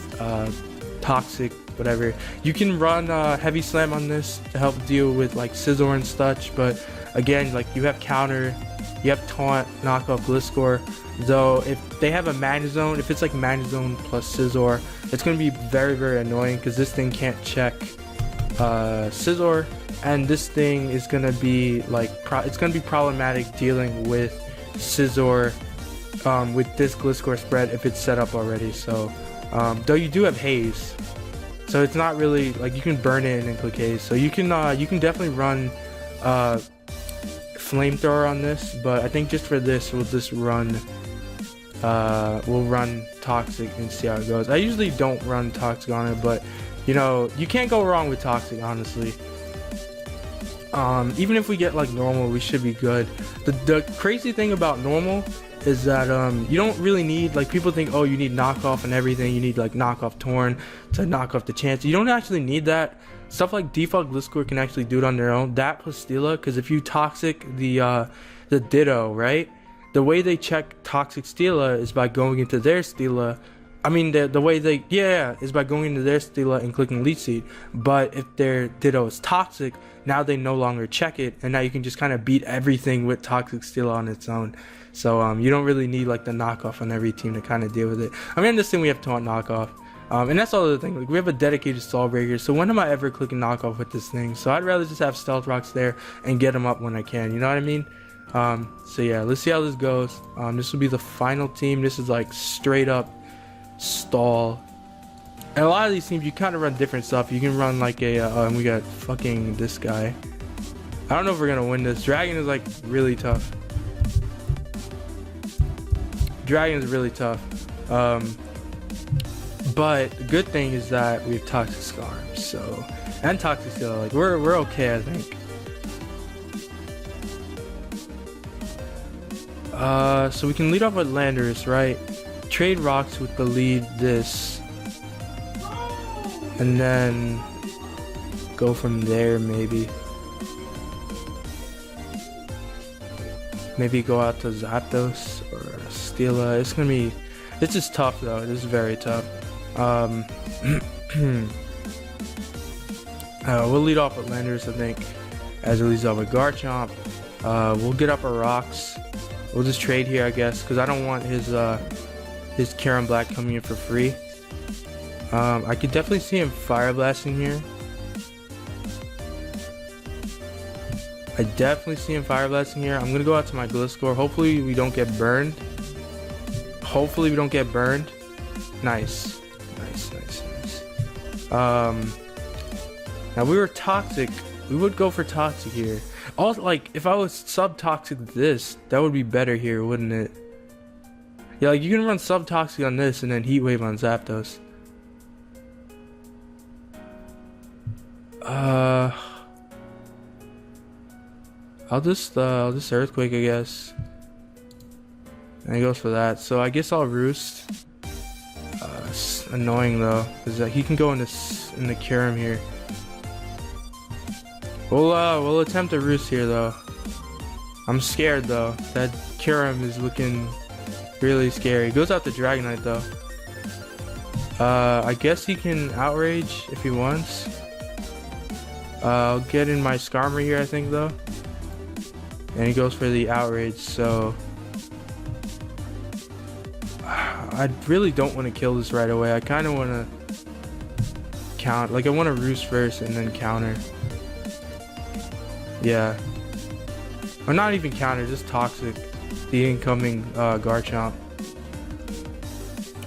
Toxic, whatever. You can run Heavy Slam on this to help deal with like Scizor and such, but again, like you have Counter, you have Taunt, Knockoff Gliscor. Though if they have a Magnezone, if it's like Magnezone plus Scizor, it's going to be very, very annoying because this thing can't check Scizor, and this thing is going to be like it's going to be problematic dealing with Scizor with this Gliscor spread if it's set up already. So though you do have Haze, so it's not really like you can burn it and click Haze, so you can definitely run Flamethrower on this, but I think just for this we'll just run Toxic and see how it goes. I usually don't run Toxic on it, but you know, you can't go wrong with Toxic, honestly. Even if we get like normal, we should be good. The crazy thing about normal is that you don't really need, like, people think, oh, you need knockoff and everything, you need like knockoff Torn to knock off the chance. You don't actually need that. Stuff like Default Gliscor can actually do it on their own. That plus Steela, because if you Toxic the Ditto, right? The way they check Toxic Steela is by going into their Steela. I mean, the way they, is by going into their Steela and clicking Leech Seed. But if their Ditto is Toxic, now they no longer check it, and now you can just kind of beat everything with Toxic Steela on its own. So you don't really need like the knockoff on every team to kind of deal with it. I mean, this thing we have Taunt knockoff. And that's all the thing. Like, we have a dedicated Stall Breaker, so when am I ever clicking knockoff with this thing? So I'd rather just have Stealth Rocks there and get them up when I can. You know what I mean? So yeah, let's see how this goes. This will be the final team. This is like straight up stall. And a lot of these teams, you kind of run different stuff. You can run like and we got fucking this guy. I don't know if we're gonna win this. Dragon is like really tough. Dragon is really tough. But the good thing is that we have Toxic Skarm, so, and Toxic Steel, like we're okay, I think. So we can lead off with Landorus, right? Trade rocks with the lead this, and then go from there. Maybe go out to Zapdos or Steela. It's gonna be, this is tough though. This is very tough. We'll lead off with Landorus, I think, as it leads off with Garchomp. We'll get up our rocks. We'll just trade here, I guess, because I don't want his Karen Black coming in for free. I could definitely see him Fire Blasting here. I definitely see him Fire Blasting here. I'm gonna go out to my Gliscor. Hopefully we don't get burned. Nice. Now we were Toxic. We would go for Toxic here. Also, like, if I was sub-Toxic this, that would be better here, wouldn't it? Yeah, like, you can run sub-Toxic on this and then Heat Wave on Zapdos. I'll just Earthquake, I guess. And he goes for that. So I guess I'll Roost. It's annoying though, because he can go in the Kyurem here. We'll attempt a Roost here though. I'm scared though. That Kyurem is looking really scary. He goes out the Dragonite though. I guess he can Outrage if he wants. I'll get in my Skarmory here, I think though. And he goes for the Outrage, so I really don't want to kill this right away. I kind of want to count. Like, I want to roost first and then counter. Yeah. Or not even counter, just toxic. The incoming Garchomp.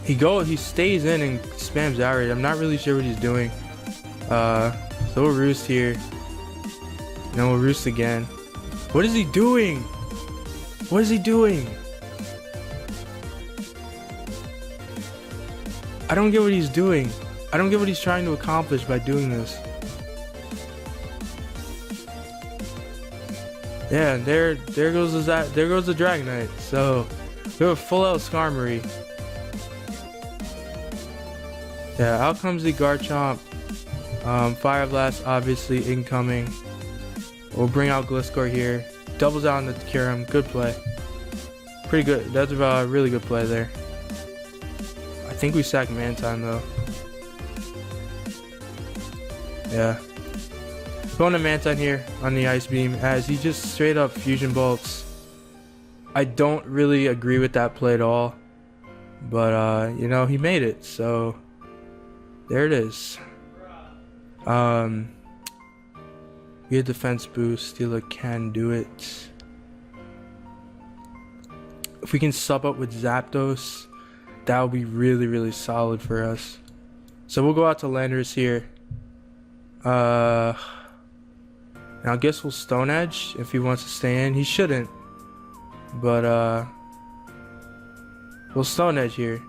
He stays in and spams outrage. I'm not really sure what he's doing. So we'll roost here. And then we'll roost again. What is he doing? What is he doing? I don't get what he's doing. I don't get what he's trying to accomplish by doing this. Yeah, and there goes the Dragonite. So we have a full out Skarmory. Yeah, out comes the Garchomp. Fire Blast obviously incoming. We'll bring out Gliscor here. Doubles out on the Kyurem. Good play. Pretty good. That's a really good play there. I think we sacked Mantine though. Yeah. Going to Mantine here on the Ice Beam as he just straight up Fusion Bolts. I don't really agree with that play at all. But you know, he made it, so there it is. We had defense boost. Steela can do it. If we can sub up with Zapdos, that would be really, really solid for us. So we'll go out to Landorus here. And I guess we'll Stone Edge if he wants to stay in. He shouldn't. But we'll Stone Edge here.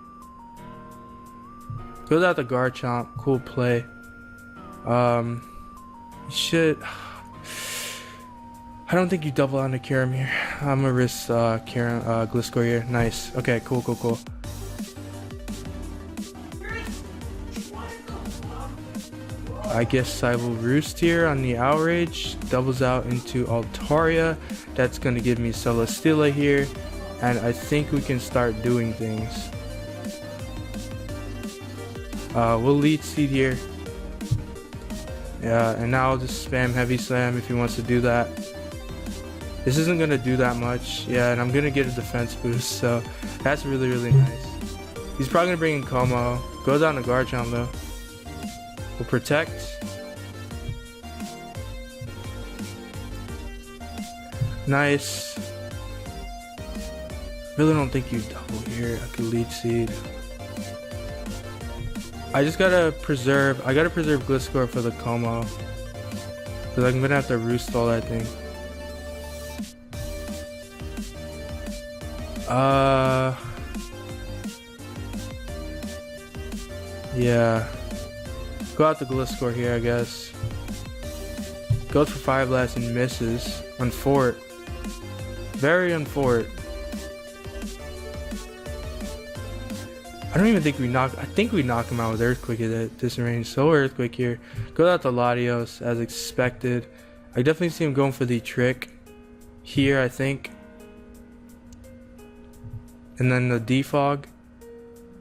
Goes out the Garchomp. Cool play. Should. I don't think you double on the Kyurem here. I'm gonna risk Gliscor here. Nice. Okay, cool. I guess I will roost here on the Outrage. Doubles out into Altaria. That's gonna give me Celesteela here. And I think we can start doing things. We'll Leech Seed here. Yeah, and now I'll just spam Heavy Slam if he wants to do that. This isn't gonna do that much. Yeah, and I'm gonna get a defense boost, so that's really, really nice. He's probably gonna bring in Como. Goes on to Garchomp though. We'll protect. Nice. Really don't think you double here. I could Leech Seed. I gotta preserve Gliscor for the Como. Cause I'm gonna have to roost all that thing. Yeah. Go out the Gliscor here, I guess. Goes for Fire Blast and misses. Unfort. Very unfort. I don't even think we knock. I think we knock him out with Earthquake at this range. So Earthquake here. Goes out to Latios as expected. I definitely see him going for the trick here, I think. And then the Defog.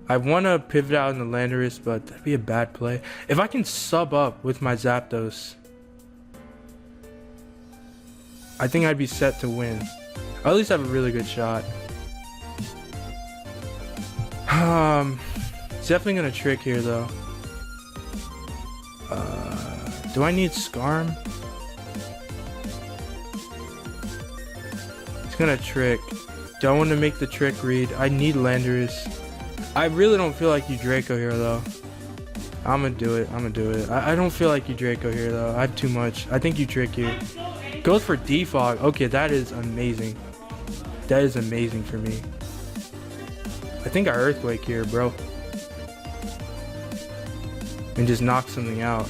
I want to pivot out in the Landorus, but that'd be a bad play. If I can sub up with my Zapdos, I think I'd be set to win. Or at least have a really good shot. It's definitely gonna trick here though. Do I need Skarm? It's gonna trick. Do I want to make the trick read? I need Landorus. I really don't feel like you Draco here though. I'm gonna do it. I don't feel like you Draco here though. I have too much. I think you trick here. Goes for Defog. Okay, that is amazing. That is amazing for me. I think I Earthquake here, bro. And just knock something out.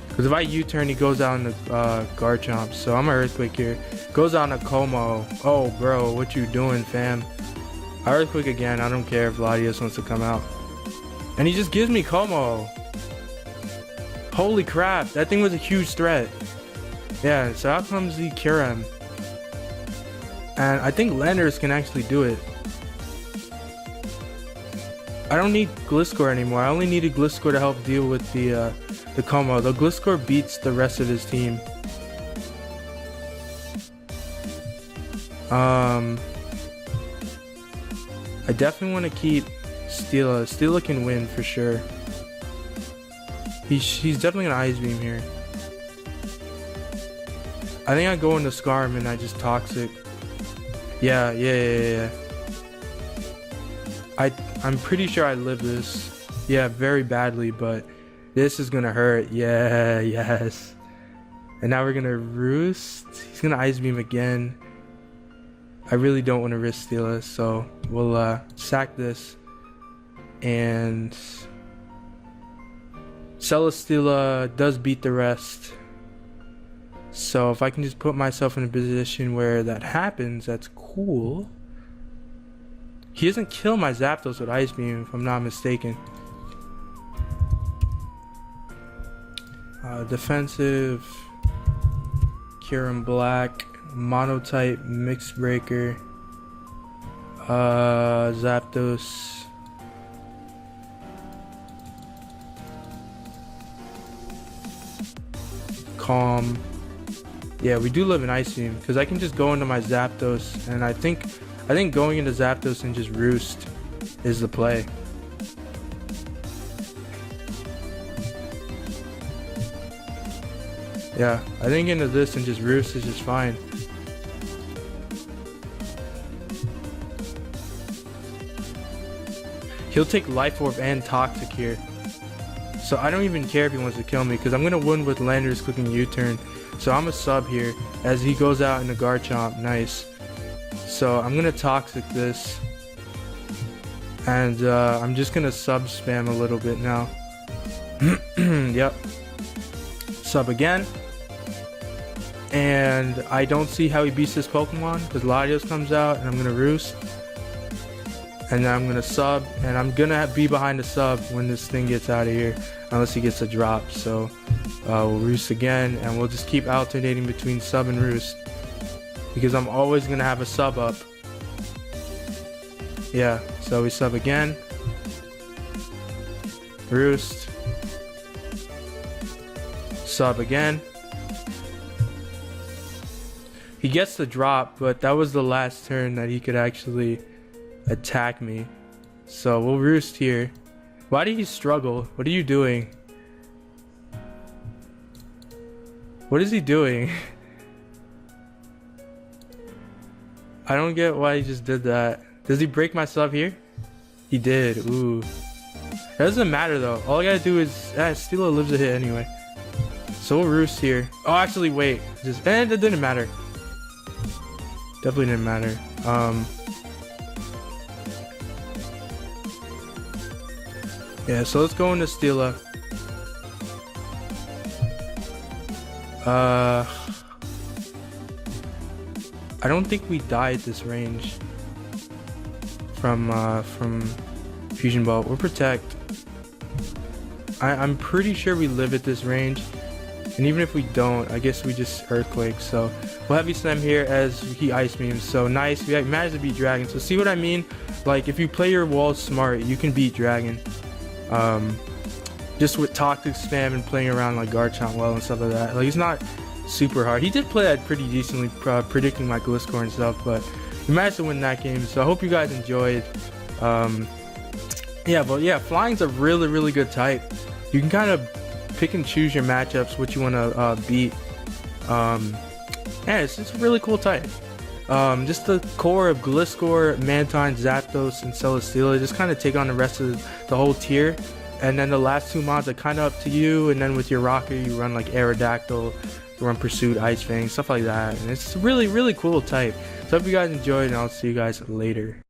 Because if I U-turn, he goes out in the Garchomp. So I'm an Earthquake here. Goes on a Como. Oh, bro, what you doing, fam? I Earthquake again. I don't care if Latios wants to come out. And he just gives me Como. Holy crap. That thing was a huge threat. Yeah, so out comes the Kyurem. And I think Landorus can actually do it. I don't need Gliscor anymore. I only needed Gliscor to help deal with the Como. The Gliscor beats the rest of his team. I definitely want to keep Steela. Steela can win for sure. He's definitely gonna Ice Beam here. I think I go into Scarm and I just Toxic. Yeah. I'm pretty sure I live this. Yeah, very badly, but this is gonna hurt. Yeah, yes. And now we're gonna Roost. He's gonna Ice Beam again. I really don't want to risk Steela, so we'll sack this. And Celesteela does beat the rest. So if I can just put myself in a position where that happens, that's cool. He doesn't kill my Zapdos with Ice Beam, if I'm not mistaken. Defensive, Kyurem Black, Monotype, Mixed Breaker, Zapdos. Calm. Yeah, we do live in Ice Beam because I can just go into my Zapdos, and I think going into Zapdos and just Roost is the play. Yeah, I think into this and just Roost is just fine. He'll take Life Orb and Toxic here. So I don't even care if he wants to kill me because I'm going to win with Landorus clicking U-turn. So I'm a sub here as he goes out in the Garchomp. Nice. So I'm going to Toxic this. And I'm just going to sub spam a little bit now. Yep. Sub again. And I don't see how he beats this Pokemon because Latios comes out and I'm going to Roost. And then I'm going to sub, and I'm going to be behind the sub when this thing gets out of here, unless he gets a drop. So we'll Roost again, and we'll just keep alternating between sub and Roost, because I'm always going to have a sub up. Yeah, so we sub again, Roost, sub again. He gets the drop, but that was the last turn that he could actually attack me. So we'll Roost here. Why did he struggle? What are you doing? What is he doing? I don't get why he just did that. Does he break my sub here? He did. Ooh. It doesn't matter though. All I gotta do is Steela lives a hit anyway. So we'll Roost here. Oh, actually wait. It didn't matter. Definitely didn't matter. Yeah, so let's go into Steela. I don't think we die at this range from Fusion Ball. We'll Protect. I'm pretty sure we live at this range, and even if we don't, I guess we just Earthquake. So we'll Heavy Slam here as he Ice Beams. So nice, we managed to beat Dragon. So see what I mean? Like if you play your walls smart, you can beat Dragon. Just with Toxic spam and playing around like Garchomp well and stuff like that. Like, it's not super hard. He did play that pretty decently, predicting my Gliscor and stuff, but he managed to win that game. So I hope you guys enjoyed. Yeah, but yeah, Flying's a really good type. You can kind of pick and choose your matchups, what you want to beat. Yeah, it's a really cool type. Just the core of Gliscor, Mantine, Zapdos, and Celesteela just kind of take on the rest of the whole tier. And then the last two mods are kind of up to you. And then with your rocker, you run like Aerodactyl, you run Pursuit, Ice Fang, stuff like that. And it's a really cool type. So I hope you guys enjoyed, and I'll see you guys later.